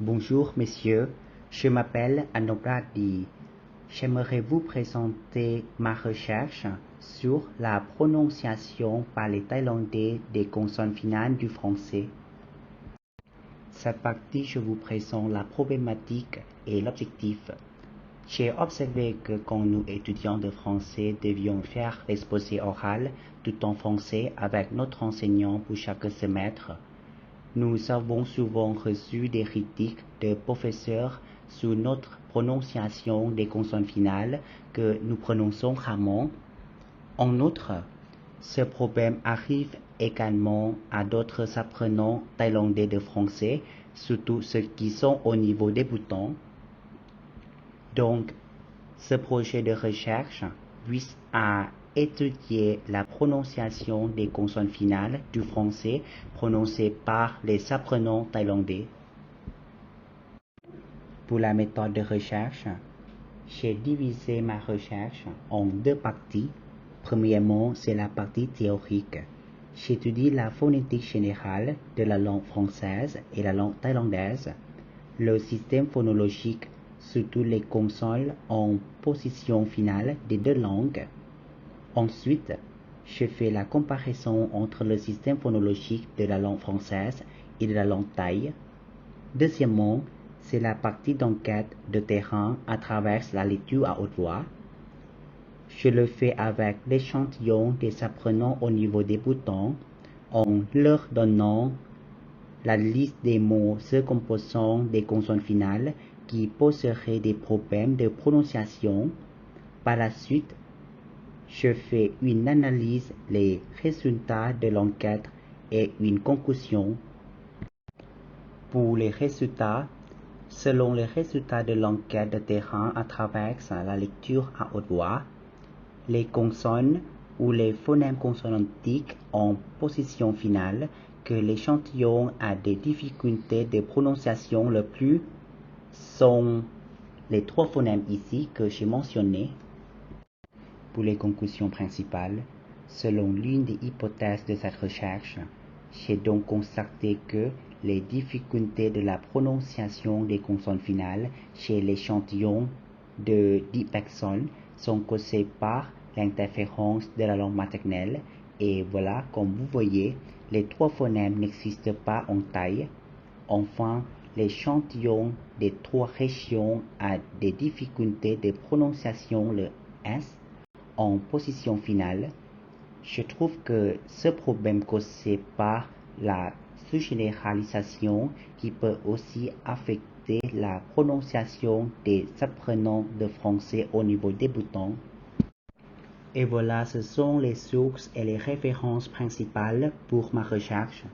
Bonjour messieurs, je m'appelle Anobradi. J'aimerais vous présenter ma recherche sur la prononciation par les Thaïlandais des consonnes finales du français. Cette partie, je vous présente la problématique et l'objectif. J'ai observé que quand nous, étudiants de français, devions faire l'exposé oral tout en français avec notre enseignant pour chaque semestre, nous avons souvent reçu des critiques de professeurs sur notre prononciation des consonnes finales que nous prononçons rarement. En outre, ce problème arrive également à d'autres apprenants thaïlandais de français, surtout ceux qui sont au niveau débutant. Donc, ce projet de recherche vise à étudier la prononciation des consonnes finales du français prononcées par les apprenants thaïlandais. Pour la méthode de recherche, j'ai divisé ma recherche en deux parties. Premièrement, c'est la partie théorique. J'étudie la phonétique générale de la langue française et la langue thaïlandaise, le système phonologique, surtout les consonnes en position finale des deux langues. Ensuite, je fais la comparaison entre le système phonologique de la langue française et de la langue thaï. Deuxièmement, c'est la partie d'enquête de terrain à travers la lecture à haute voix. Je le fais avec l'échantillon des apprenants au niveau débutant en leur donnant la liste des mots se composant des consonnes finales qui poseraient des problèmes de prononciation. Par la suite, je fais une analyse des résultats de l'enquête et une conclusion. Pour les résultats, selon les résultats de l'enquête de terrain à travers la lecture à haute voix, les consonnes ou les phonèmes consonantiques en position finale que l'échantillon a des difficultés de prononciation le plus sont les trois phonèmes ici que j'ai mentionnés. Pour les conclusions principales, selon l'une des hypothèses de cette recherche, j'ai donc constaté que les difficultés de la prononciation des consonnes finales chez l'échantillon de 10 personnes sont causées par l'interférence de la langue maternelle et voilà, comme vous voyez, les trois phonèmes n'existent pas en thaï. Enfin, l'échantillon des trois régions a des difficultés de prononciation, le S, en position finale. Je trouve que ce problème causé par la sous-généralisation qui peut aussi affecter la prononciation des apprenants de français au niveau débutant. Et voilà, ce sont les sources et les références principales pour ma recherche.